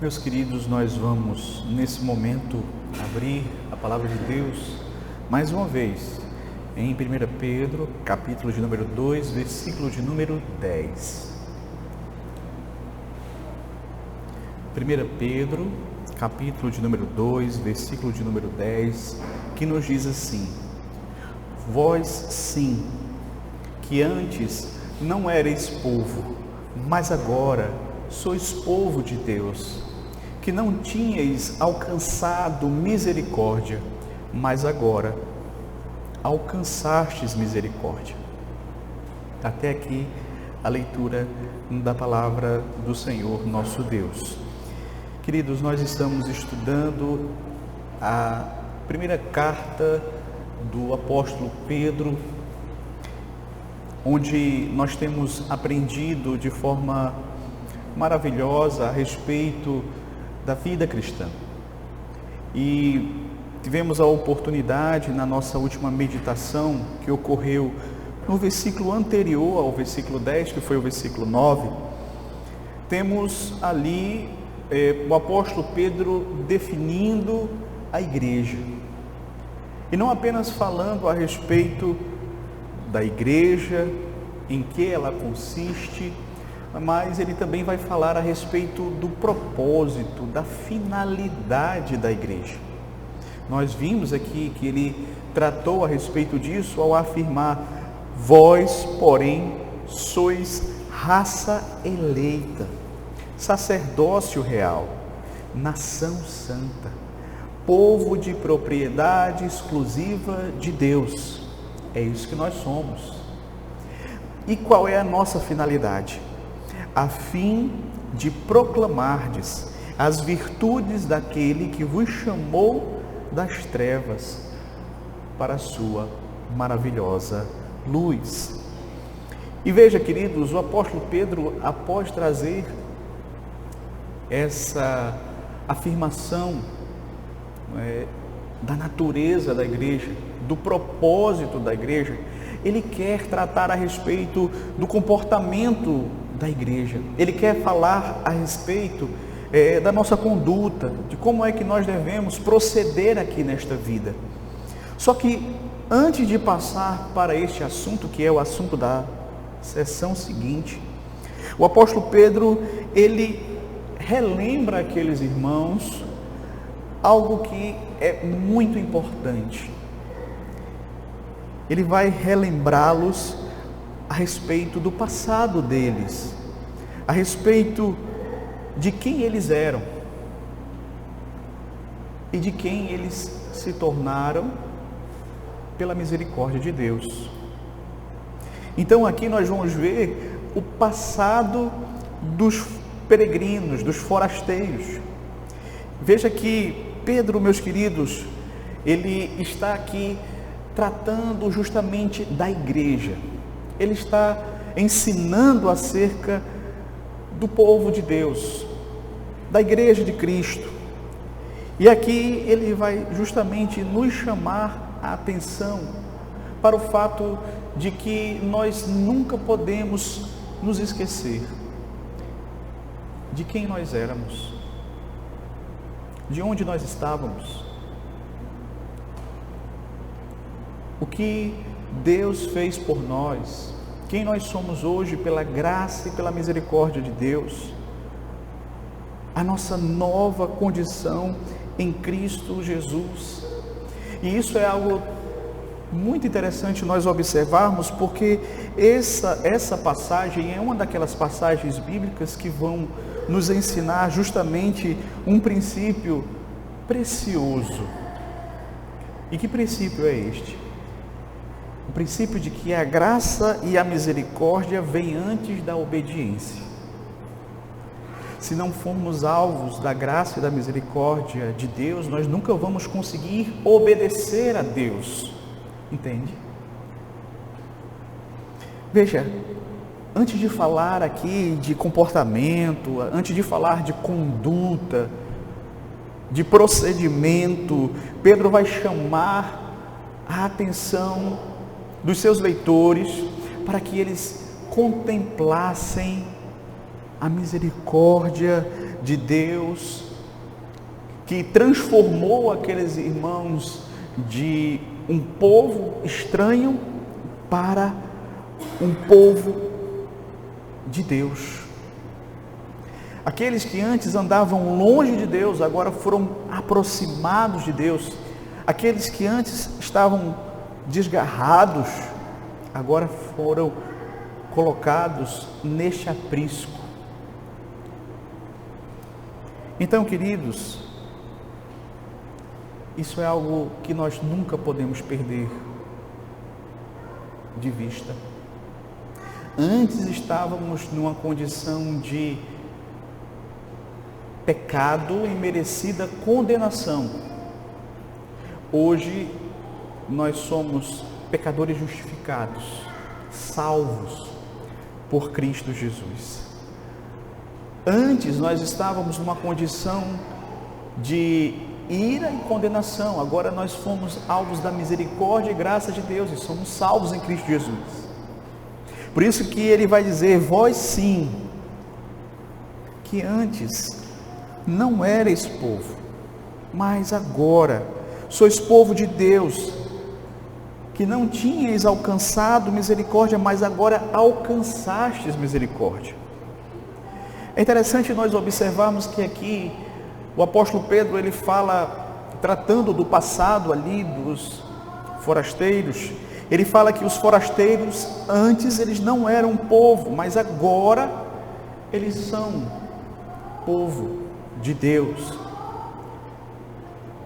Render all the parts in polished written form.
Meus queridos, nós vamos nesse momento abrir a palavra de Deus mais uma vez em 1 Pedro, capítulo de número 2, versículo de número 10. 1 Pedro, capítulo de número 2, versículo de número 10, que nos diz assim: Vós sim, que antes não erais povo, mas agora sois povo de Deus, que não tinhais alcançado misericórdia, mas agora alcançastes misericórdia. Até aqui a leitura da palavra do Senhor nosso Deus. Queridos, nós estamos estudando a primeira carta do apóstolo Pedro, onde nós temos aprendido de forma maravilhosa a respeito da vida cristã. E tivemos a oportunidade na nossa última meditação, que ocorreu no versículo anterior ao versículo 10, que foi o versículo 9, temos ali o apóstolo Pedro definindo a igreja. E não apenas falando a respeito da igreja, em que ela consiste, mas ele também vai falar a respeito do propósito, da finalidade da igreja. Nós vimos aqui que ele tratou a respeito disso ao afirmar: vós, porém, sois raça eleita, sacerdócio real, nação santa, povo de propriedade exclusiva de Deus. É isso que nós somos. E qual é a nossa finalidade? A fim de proclamardes as virtudes daquele que vos chamou das trevas para a sua maravilhosa luz. E veja, queridos, o apóstolo Pedro, após trazer essa afirmação da natureza da igreja, do propósito da igreja, ele quer tratar a respeito do comportamento da igreja. Ele quer falar a respeito da nossa conduta, de como é que nós devemos proceder aqui nesta vida. Só que antes de passar para este assunto, que é o assunto da sessão seguinte, o apóstolo Pedro, ele relembra aqueles irmãos algo que é muito importante. Ele vai relembrá-los a respeito do passado deles, a respeito de quem eles eram e de quem eles se tornaram pela misericórdia de Deus. Então aqui nós vamos ver o passado dos peregrinos, dos forasteiros. Veja que Pedro, meus queridos, ele está aqui tratando justamente da igreja. Ele está ensinando acerca do povo de Deus, da igreja de Cristo. E aqui ele vai justamente nos chamar a atenção para o fato de que nós nunca podemos nos esquecer de quem nós éramos, de onde nós estávamos, o que Deus fez por nós, quem nós somos hoje pela graça e pela misericórdia de Deus, a nossa nova condição em Cristo Jesus. E isso é algo muito interessante nós observarmos, porque essa passagem é uma daquelas passagens bíblicas que vão nos ensinar justamente um princípio precioso. E que princípio é este? O princípio de que a graça e a misericórdia vêm antes da obediência. Se não formos alvos da graça e da misericórdia de Deus, nós nunca vamos conseguir obedecer a Deus. Entende? Veja, antes de falar aqui de comportamento, antes de falar de conduta, de procedimento, Pedro vai chamar a atenção dos seus leitores para que eles contemplassem a misericórdia de Deus, que transformou aqueles irmãos de um povo estranho para um povo de Deus. Aqueles que antes andavam longe de Deus, agora foram aproximados de Deus. Aqueles que antes estavam desgarrados, agora foram colocados neste aprisco. Então, queridos, isso é algo que nós nunca podemos perder de vista. Antes estávamos numa condição de pecado e merecida condenação. Hoje nós somos pecadores justificados, salvos por Cristo Jesus. Antes nós estávamos numa condição de ira e condenação, agora nós fomos alvos da misericórdia e graça de Deus e somos salvos em Cristo Jesus. Por isso que ele vai dizer: vós sim, que antes não erais povo, mas agora sois povo de Deus, que não tinhais alcançado misericórdia, mas agora alcançastes misericórdia. É interessante nós observarmos que aqui o apóstolo Pedro, ele fala, tratando do passado ali dos forasteiros, ele fala que os forasteiros antes eles não eram povo, mas agora eles são povo de Deus.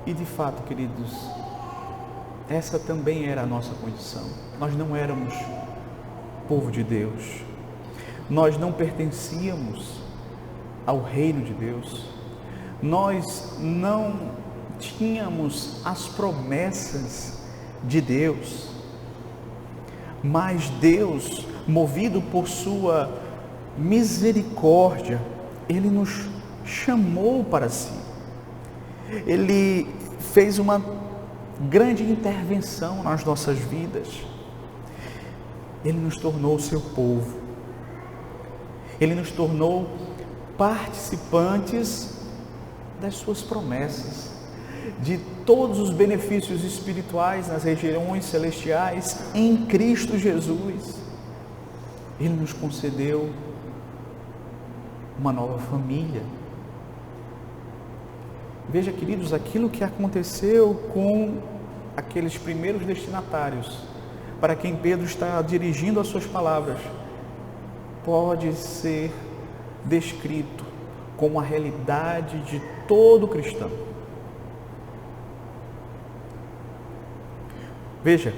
E de fato, queridos, essa também era a nossa condição. Nós não éramos povo de Deus, nós não pertencíamos ao reino de Deus, nós não tínhamos as promessas de Deus, mas Deus, movido por sua misericórdia, Ele nos chamou para si. Ele fez uma grande intervenção nas nossas vidas. Ele nos tornou seu povo. Ele nos tornou participantes das suas promessas, de todos os benefícios espirituais nas regiões celestiais em Cristo Jesus. Ele nos concedeu uma nova família. Veja, queridos, aquilo que aconteceu com aqueles primeiros destinatários, para quem Pedro está dirigindo as suas palavras, pode ser descrito como a realidade de todo cristão. Veja,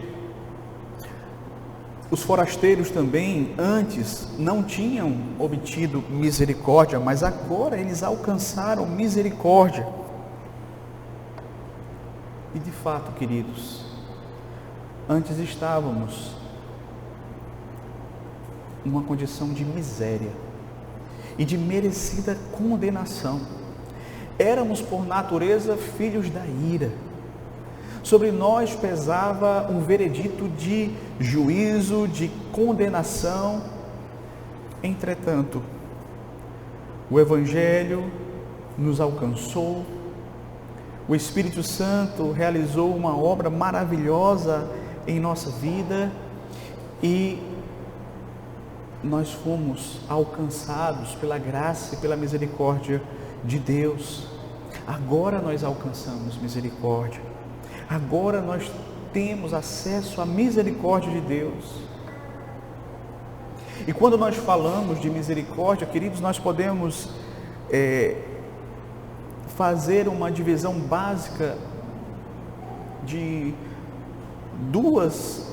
os forasteiros também antes não tinham obtido misericórdia, mas agora eles alcançaram misericórdia. E de fato, queridos, antes estávamos numa condição de miséria e de merecida condenação. Éramos por natureza filhos da ira. Sobre nós pesava um veredito de juízo, de condenação. Entretanto, o Evangelho nos alcançou, o Espírito Santo realizou uma obra maravilhosa em nossa vida e nós fomos alcançados pela graça e pela misericórdia de Deus. Agora nós alcançamos misericórdia. Agora nós temos acesso à misericórdia de Deus. E quando nós falamos de misericórdia, queridos, nós podemos fazer uma divisão básica de duas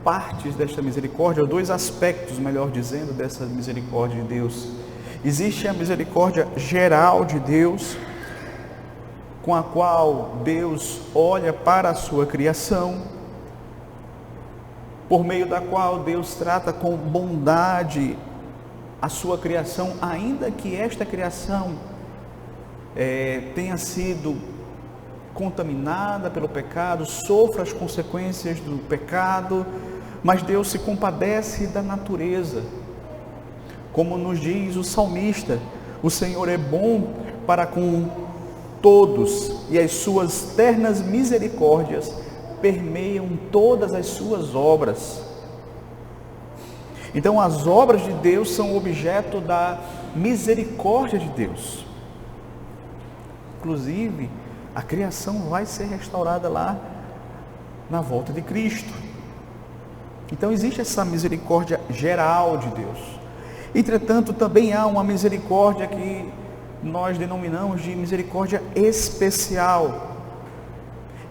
partes desta misericórdia, ou dois aspectos, melhor dizendo, dessa misericórdia de Deus. Existe a misericórdia geral de Deus, com a qual Deus olha para a sua criação, por meio da qual Deus trata com bondade a sua criação, ainda que esta criação tenha sido contaminada pelo pecado, sofra as consequências do pecado, mas Deus se compadece da natureza, Como nos diz o salmista, o Senhor é bom para com todos, e as suas ternas misericórdias permeiam todas as suas obras. Então as obras de Deus são objeto da misericórdia de Deus. Inclusive, a criação vai ser restaurada lá na volta de Cristo. Então existe essa misericórdia geral de Deus. Entretanto, também há uma misericórdia que nós denominamos de misericórdia especial.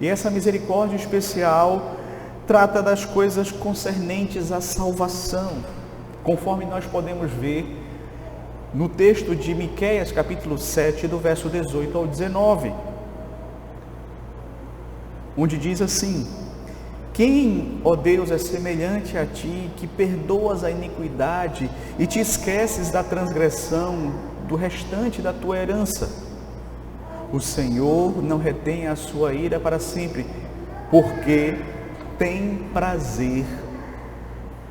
E essa misericórdia especial trata das coisas concernentes à salvação, conforme nós podemos ver no texto de Miqueias, capítulo 7, do verso 18 ao 19, onde diz assim: quem, ó Deus, é semelhante a ti, que perdoas a iniquidade e te esqueces da transgressão do restante da tua herança? O Senhor não retém a sua ira para sempre, porque tem prazer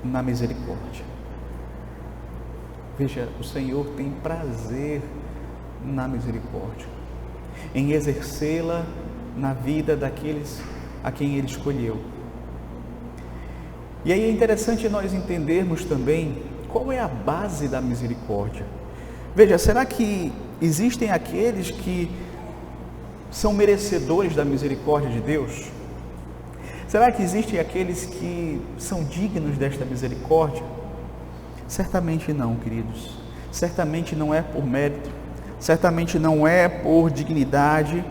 na misericórdia. Veja, o Senhor tem prazer na misericórdia, em exercê-la na vida daqueles a quem Ele escolheu. E aí é interessante nós entendermos também qual é a base da misericórdia. Veja, será que existem aqueles que são merecedores da misericórdia de Deus? Será que existem aqueles que são dignos desta misericórdia? Certamente não, queridos. Certamente não é por mérito, certamente não é por dignidade,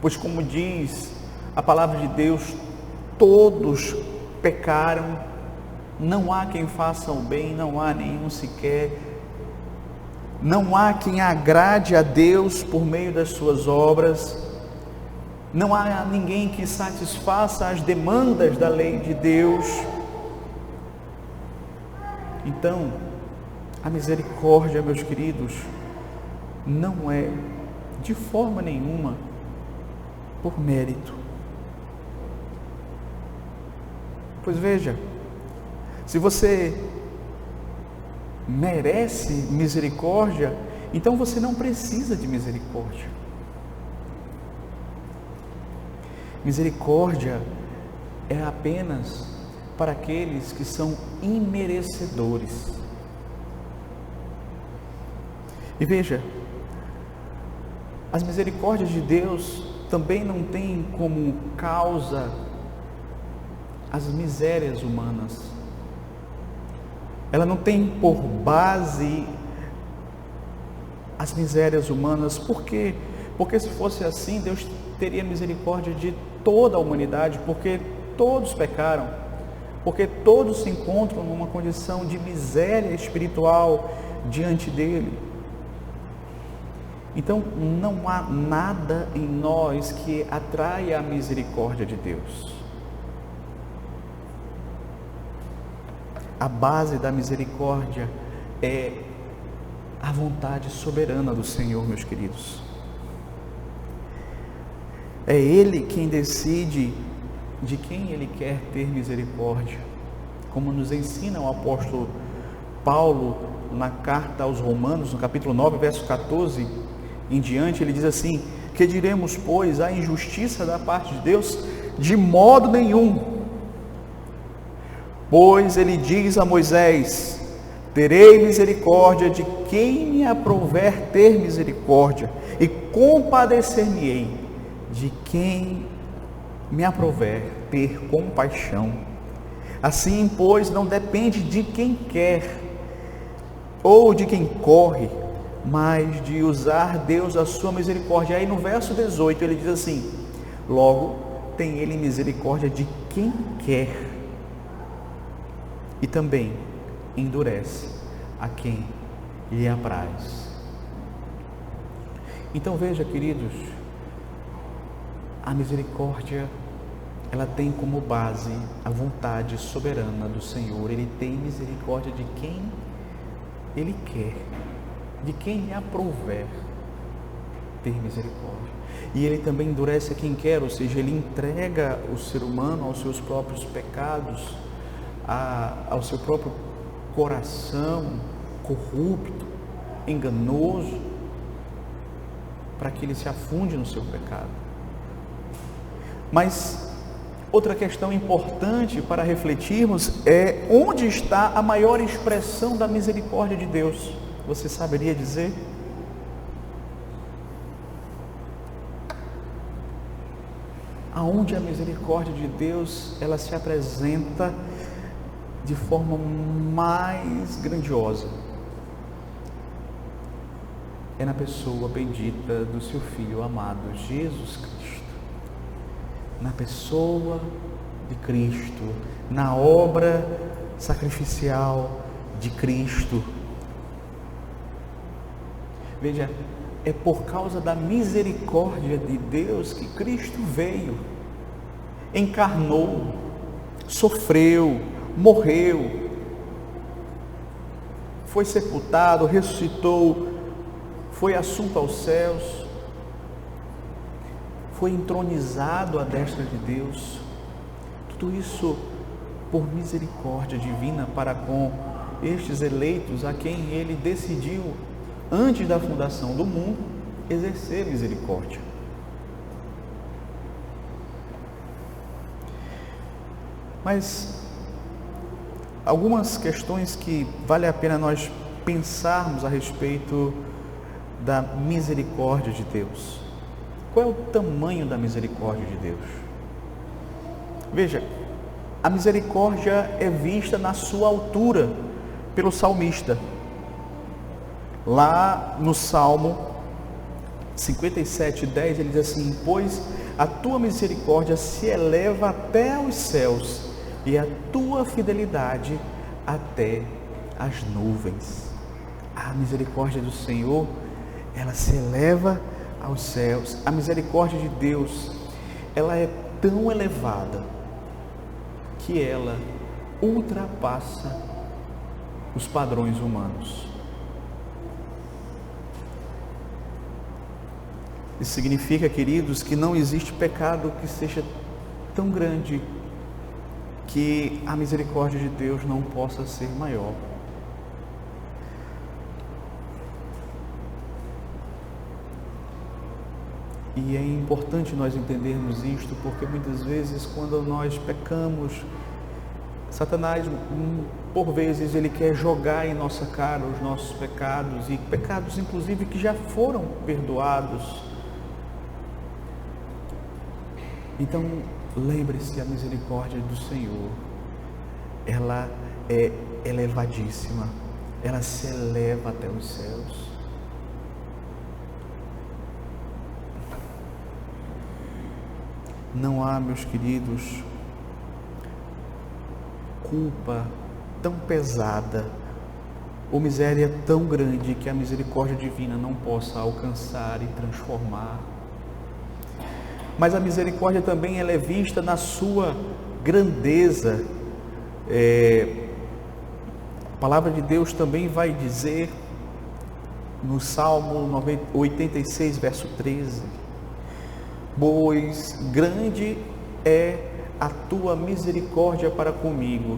pois como diz a palavra de Deus, todos pecaram, não há quem faça o bem, não há nenhum sequer, não há quem agrade a Deus por meio das suas obras, não há ninguém que satisfaça as demandas da lei de Deus. Então, a misericórdia, meus queridos, não é de forma nenhuma por mérito. Pois veja, se você merece misericórdia, então você não precisa de misericórdia. Misericórdia é apenas para aqueles que são imerecedores. E veja, as misericórdias de Deus também não têm como causa as misérias humanas. Ela não tem por base as misérias humanas. Por quê? Porque se fosse assim, Deus teria misericórdia de toda a humanidade, porque todos pecaram, porque todos se encontram numa condição de miséria espiritual diante dele. Então, não há nada em nós que atraia a misericórdia de Deus. A base da misericórdia é a vontade soberana do Senhor, meus queridos. É Ele quem decide de quem Ele quer ter misericórdia. Como nos ensina o apóstolo Paulo na carta aos Romanos, no capítulo 9, verso 14 em diante, ele diz assim: que diremos, pois, a injustiça da parte de Deus? De modo nenhum. Pois ele diz a Moisés: terei misericórdia de quem me aprouver ter misericórdia, e compadecer-me-ei de quem me aprouver ter compaixão. Assim, pois, não depende de quem quer ou de quem corre, mas de usar Deus a sua misericórdia. Aí no verso 18 ele diz assim: logo tem ele misericórdia de quem quer, e também endurece a quem lhe apraz. Então veja, queridos, a misericórdia, ela tem como base a vontade soberana do Senhor. Ele tem misericórdia de quem Ele quer, de quem lhe aprouver ter misericórdia. E Ele também endurece a quem quer, ou seja, Ele entrega o ser humano aos seus próprios pecados, ao seu próprio coração corrupto, enganoso, para que ele se afunde no seu pecado. Mas outra questão importante para refletirmos é: onde está a maior expressão da misericórdia de Deus? Você saberia dizer? Aonde a misericórdia de Deus ela se apresenta de forma mais grandiosa? É na pessoa bendita do seu Filho amado, Jesus Cristo. Na pessoa de Cristo, na obra sacrificial de Cristo. Veja, é por causa da misericórdia de Deus que Cristo veio, encarnou, sofreu, morreu, foi sepultado, ressuscitou, foi assunto aos céus, foi entronizado à destra de Deus. Tudo isso por misericórdia divina para com estes eleitos a quem Ele decidiu, antes da fundação do mundo, exercer misericórdia. Mas algumas questões que vale a pena nós pensarmos a respeito da misericórdia de Deus. Qual é o tamanho da misericórdia de Deus? Veja, a misericórdia é vista na sua altura pelo salmista. Lá no Salmo 57:10 ele diz assim: pois a tua misericórdia se eleva até os céus e a tua fidelidade até as nuvens. A misericórdia do Senhor, ela se eleva aos céus. A misericórdia de Deus, ela é tão elevada que ela ultrapassa os padrões humanos. Isso significa, queridos, que não existe pecado que seja tão grande que a misericórdia de Deus não possa ser maior. E é importante nós entendermos isto, porque muitas vezes quando nós pecamos, Satanás, por vezes, ele quer jogar em nossa cara os nossos pecados, e pecados inclusive que já foram perdoados. Então, lembre-se, a misericórdia do Senhor, ela é elevadíssima, ela se eleva até os céus. Não há, meus queridos, culpa tão pesada ou miséria tão grande que a misericórdia divina não possa alcançar e transformar. Mas a misericórdia também ela é vista na sua grandeza. A palavra de Deus também vai dizer no Salmo 86, verso 13: pois grande é a tua misericórdia para comigo,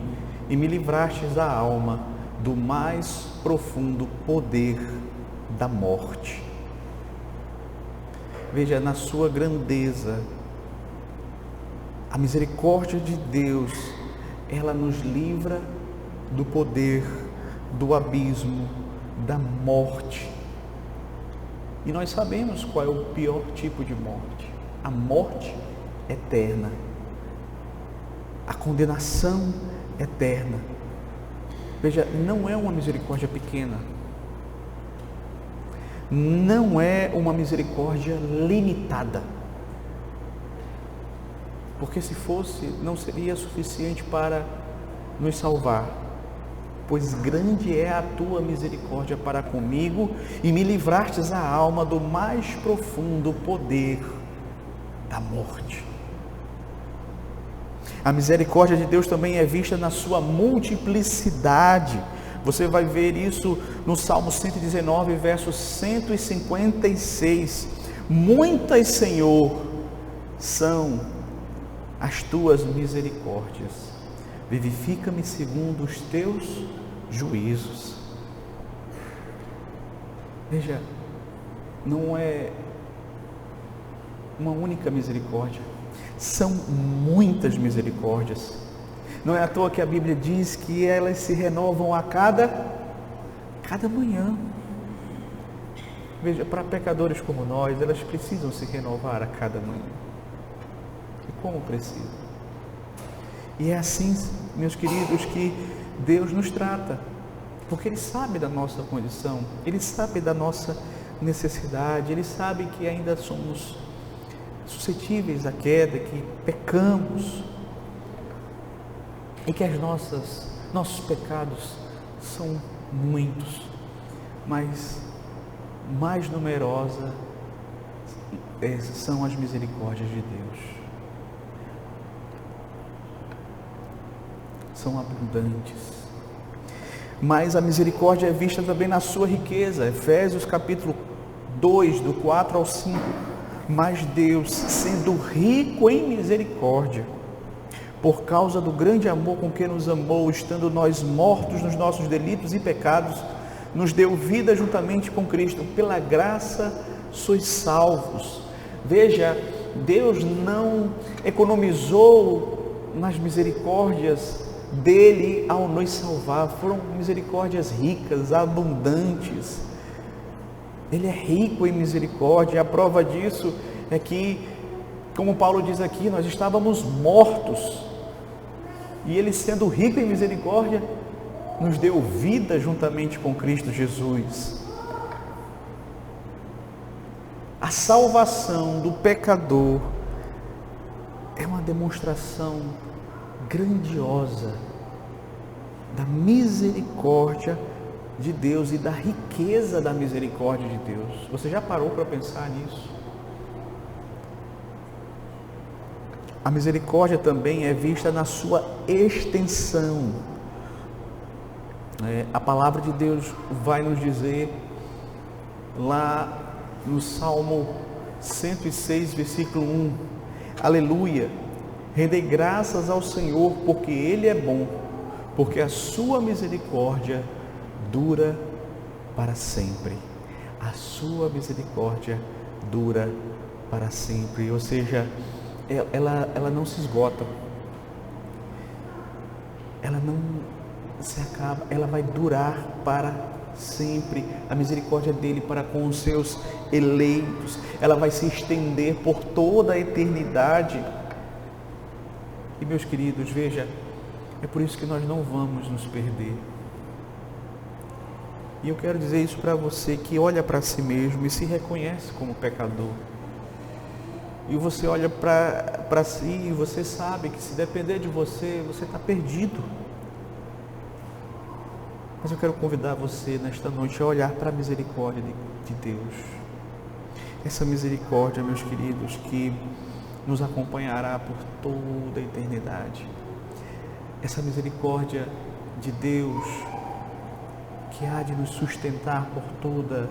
e me livrastes da alma do mais profundo poder da morte. Veja, na sua grandeza, a misericórdia de Deus, ela nos livra do poder, do abismo, da morte. E nós sabemos qual é o pior tipo de morte: a morte eterna, a condenação eterna. Veja, não é uma misericórdia pequena, não é uma misericórdia limitada, porque se fosse, não seria suficiente para nos salvar. Pois grande é a tua misericórdia para comigo, e me livrastes a alma do mais profundo poder da morte. A misericórdia de Deus também é vista na sua multiplicidade. Você vai ver isso no Salmo 119, verso 156. Muitas, Senhor, são as tuas misericórdias. Vivifica-me segundo os teus juízos. Veja, não é uma única misericórdia, são muitas misericórdias. Não é à toa que a Bíblia diz que elas se renovam a cada manhã. Veja, para pecadores como nós, elas precisam se renovar a cada manhã. E como precisam? E é assim, meus queridos, que Deus nos trata, porque Ele sabe da nossa condição, Ele sabe da nossa necessidade, Ele sabe que ainda somos suscetíveis à queda, que pecamos e que nossos pecados são muitos, mas mais numerosa são as misericórdias de Deus. São abundantes. Mas a misericórdia é vista também na sua riqueza. Efésios capítulo 2, do 4 ao 5. Mas Deus, sendo rico em misericórdia, por causa do grande amor com que nos amou, estando nós mortos nos nossos delitos e pecados, nos deu vida juntamente com Cristo. Pela graça sois salvos. Veja, Deus não economizou nas misericórdias dele ao nos salvar. Foram misericórdias ricas, abundantes. Ele é rico em misericórdia. A prova disso é que, como Paulo diz aqui, nós estávamos mortos, e Ele, sendo rico em misericórdia, nos deu vida juntamente com Cristo Jesus. A salvação do pecador é uma demonstração grandiosa da misericórdia de Deus e da riqueza da misericórdia de Deus. Você já parou para pensar nisso? A misericórdia também é vista na sua extensão. A palavra de Deus vai nos dizer lá no Salmo 106, versículo 1: Aleluia, rendei graças ao Senhor, porque Ele é bom, porque a sua misericórdia dura para sempre. A sua misericórdia dura para sempre. Ou seja, ela não se esgota, ela não se acaba, ela vai durar para sempre. A misericórdia dele para com os seus eleitos, ela vai se estender por toda a eternidade. E, meus queridos, veja, é por isso que nós não vamos nos perder. E eu quero dizer isso para você que olha para si mesmo e se reconhece como pecador. E você olha para si e você sabe que, se depender de você, você está perdido. Mas eu quero convidar você nesta noite a olhar para a misericórdia de Deus. Essa misericórdia, meus queridos, que nos acompanhará por toda a eternidade. Essa misericórdia de Deus que há de nos sustentar por toda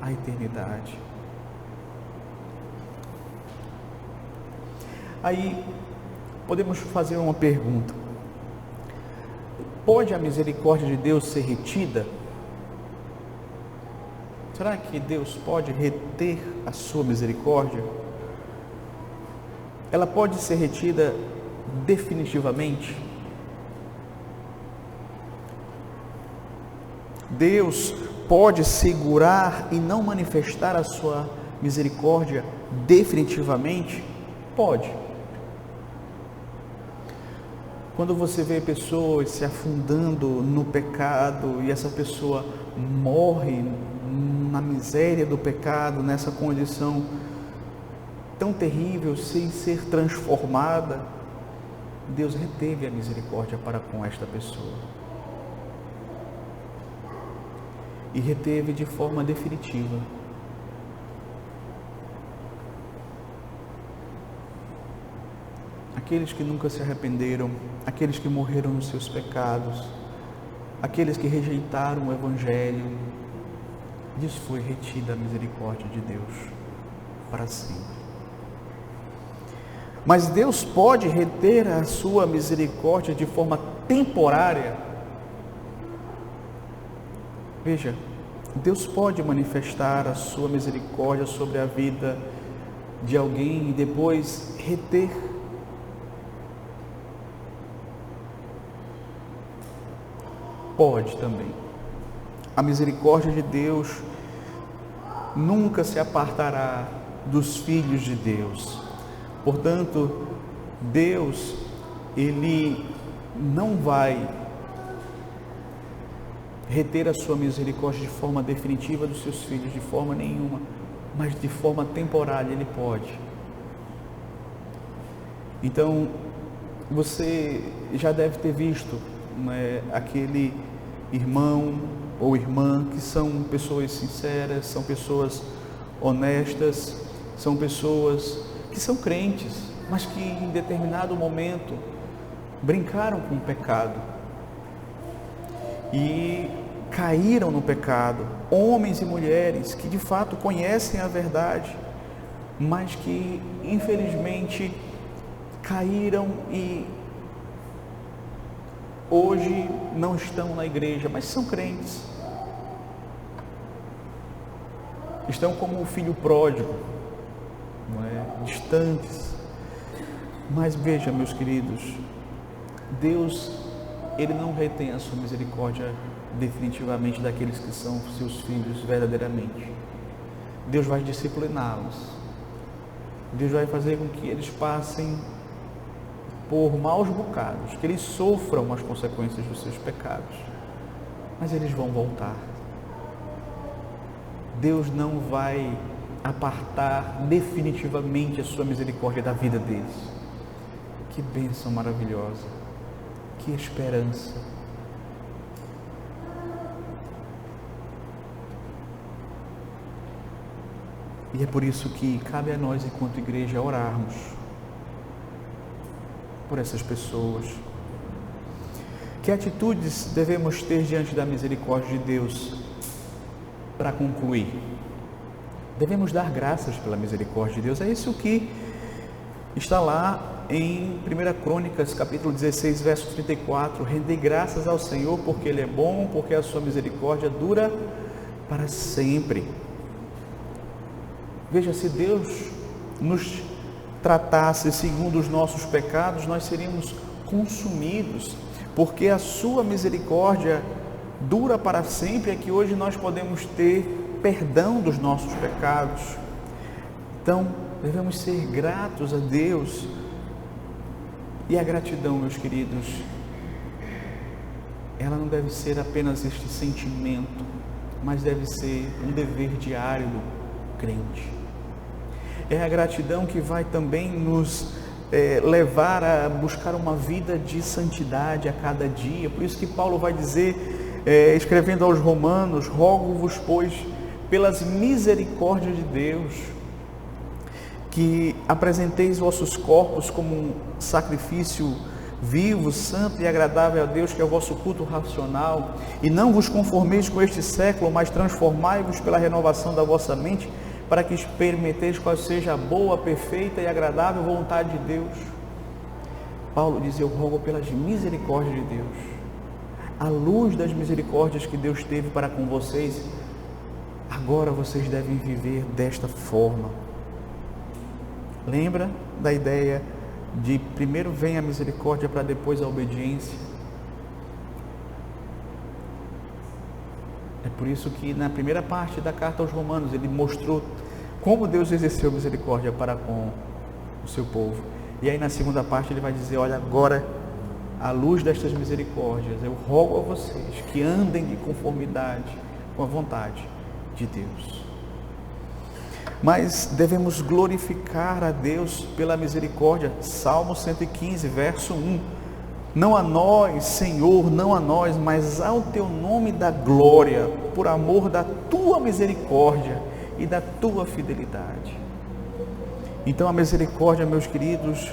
a eternidade. Aí podemos fazer uma pergunta: pode a misericórdia de Deus ser retida? Será que Deus pode reter a sua misericórdia? Ela pode ser retida definitivamente? Deus pode segurar e não manifestar a sua misericórdia definitivamente? Pode. Quando você vê pessoas se afundando no pecado e essa pessoa morre na miséria do pecado, nessa condição tão terrível, sem ser transformada, Deus reteve a misericórdia para com esta pessoa. E reteve de forma definitiva. Aqueles que nunca se arrependeram, aqueles que morreram nos seus pecados, aqueles que rejeitaram o Evangelho, lhes foi retida a misericórdia de Deus para sempre. Mas Deus pode reter a sua misericórdia de forma temporária? Veja, Deus pode manifestar a sua misericórdia sobre a vida de alguém e depois reter. Pode também. A misericórdia de Deus nunca se apartará dos filhos de Deus. Portanto, Deus, Ele não vai reter a sua misericórdia de forma definitiva dos seus filhos, de forma nenhuma, mas de forma temporária Ele pode. Então, você já deve ter visto, né, aquele irmão ou irmã que são pessoas sinceras, são pessoas honestas, são pessoas que são crentes, mas que em determinado momento brincaram com o pecado e caíram no pecado. Homens e mulheres que de fato conhecem a verdade, mas que infelizmente caíram e hoje não estão na igreja, mas são crentes. Estão como o filho pródigo, não é? Distantes. Mas veja, meus queridos, Deus, Ele não retém a sua misericórdia definitivamente daqueles que são seus filhos verdadeiramente. Deus vai discipliná-los. Deus vai fazer com que eles passem por maus bocados, que eles sofram as consequências dos seus pecados, mas eles vão voltar. Deus não vai apartar definitivamente a sua misericórdia da vida deles. Que bênção maravilhosa, que esperança. E é por isso que cabe a nós, enquanto igreja, orarmos por essas pessoas. Que atitudes devemos ter diante da misericórdia de Deus? Para concluir, devemos dar graças pela misericórdia de Deus. É isso que está lá em 1 Crônicas, capítulo 16, verso 34. Rendei graças ao Senhor, porque Ele é bom, porque a sua misericórdia dura para sempre. Veja, se Deus nos tratasse segundo os nossos pecados, nós seríamos consumidos, porque a sua misericórdia dura para sempre. É que hoje nós podemos ter perdão dos nossos pecados. Então, devemos ser gratos a Deus. E a gratidão, meus queridos, ela não deve ser apenas este sentimento, mas deve ser um dever diário do crente. É a gratidão que vai também nos levar a buscar uma vida de santidade a cada dia. Por isso que Paulo vai dizer, escrevendo aos Romanos: rogo-vos, pois, pelas misericórdias de Deus, que apresenteis vossos corpos como um sacrifício vivo, santo e agradável a Deus, que é o vosso culto racional, e não vos conformeis com este século, mas transformai-vos pela renovação da vossa mente, para que experimenteis qual seja a boa, perfeita e agradável vontade de Deus. Paulo diz: eu rogo pelas misericórdias de Deus, à luz das misericórdias que Deus teve para com vocês, agora vocês devem viver desta forma. Lembra da ideia de primeiro vem a misericórdia para depois a obediência? É por isso que na primeira parte da carta aos Romanos ele mostrou como Deus exerceu misericórdia para com o seu povo. E aí na segunda parte ele vai dizer: olha, agora, à luz destas misericórdias, eu rogo a vocês que andem de conformidade com a vontade de Deus. Mas devemos glorificar a Deus pela misericórdia. Salmo 115, verso 1. Não a nós, Senhor, não a nós, mas ao teu nome da glória, por amor da tua misericórdia e da tua fidelidade. Então a misericórdia, meus queridos,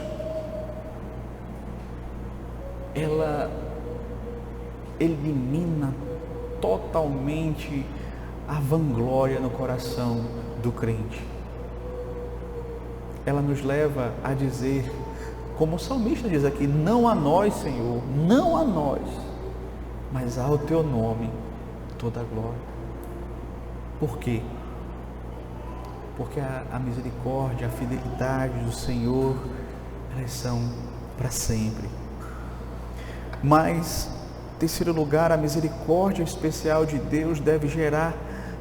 ela elimina totalmente a vanglória no coração do crente. Ela nos leva a dizer, como o salmista diz aqui: não a nós, Senhor, não a nós, mas ao teu nome toda a glória. Por quê? Porque a misericórdia, a fidelidade do Senhor, elas são para sempre. Mas, em terceiro lugar, a misericórdia especial de Deus deve gerar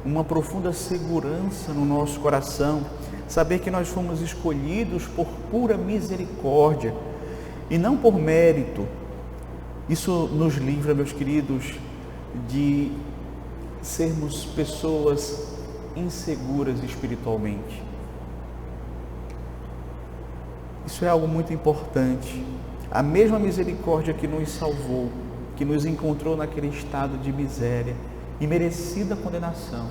uma profunda segurança no nosso coração, saber que nós fomos escolhidos por pura misericórdia e não por mérito. Isso nos livra, meus queridos, de sermos pessoas inseguras espiritualmente. Isso é algo muito importante. A mesma misericórdia que nos salvou, que nos encontrou naquele estado de miséria e merecida condenação,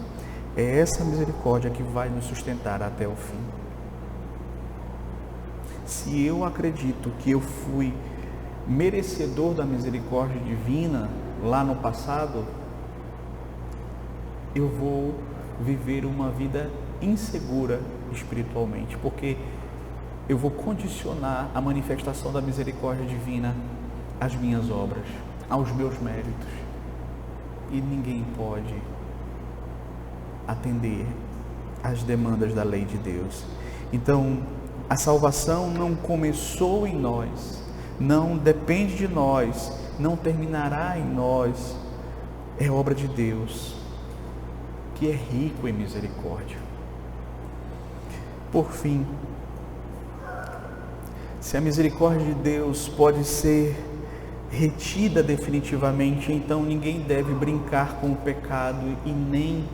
é essa misericórdia que vai nos sustentar até o fim. Se eu acredito que eu fui merecedor da misericórdia divina lá no passado, eu vou viver uma vida insegura espiritualmente, porque eu vou condicionar a manifestação da misericórdia divina às minhas obras, aos meus méritos. E ninguém pode atender às demandas da lei de Deus. Então, a salvação não começou em nós, não depende de nós, não terminará em nós. É obra de Deus, que é rico em misericórdia. Por fim, se a misericórdia de Deus pode ser retida definitivamente, então ninguém deve brincar com o pecado e nem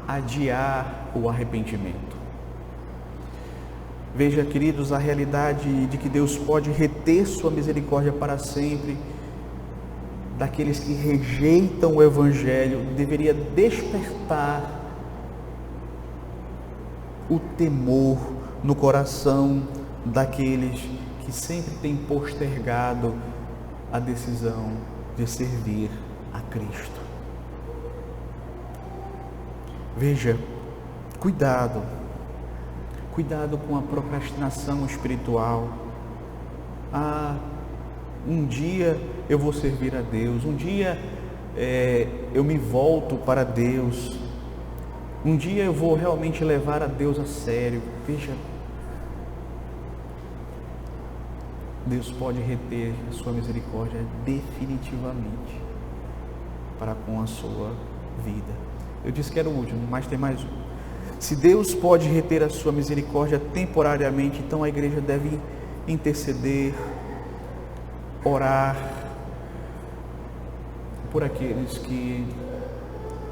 adiar o arrependimento. Veja, queridos, a realidade de que Deus pode reter sua misericórdia para sempre daqueles que rejeitam o Evangelho deveria despertar o temor no coração daqueles que sempre têm postergado a decisão de servir a Cristo. Veja, cuidado com a procrastinação espiritual. Um dia eu vou servir a Deus, um dia eu me volto para Deus, um dia eu vou realmente levar a Deus a sério. Veja, Deus pode reter a sua misericórdia definitivamente para com a sua vida. Eu disse que era o último, mas tem mais um. Se Deus pode reter a sua misericórdia temporariamente, então a igreja deve interceder, orar por aqueles que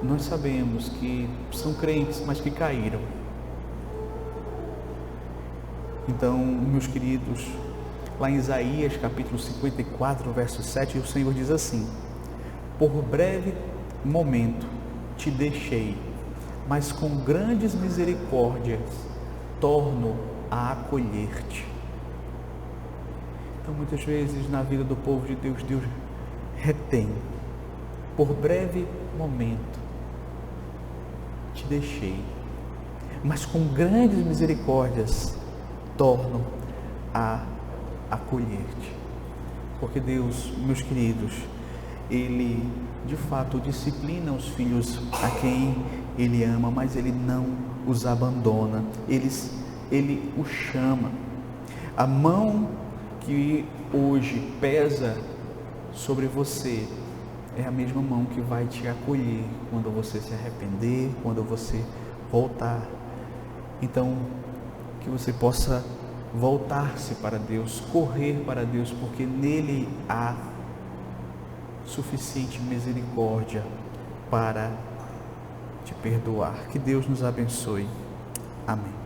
nós sabemos que são crentes, mas que caíram. Então, meus queridos, lá em Isaías capítulo 54, verso 7, o Senhor diz assim: por breve momento te deixei, mas com grandes misericórdias torno a acolher-te. Então, muitas vezes na vida do povo de Deus, Deus retém. Por breve momento te deixei, mas com grandes misericórdias torno a acolher-te. Porque Deus, meus queridos, Ele de fato disciplina os filhos a quem Ele ama, mas Ele não os abandona, Ele os chama. A mão que hoje pesa sobre você é a mesma mão que vai te acolher quando você se arrepender, quando você voltar. Então, que você possa voltar-se para Deus, correr para Deus, porque nele há suficiente misericórdia para te perdoar. Que Deus nos abençoe. Amém.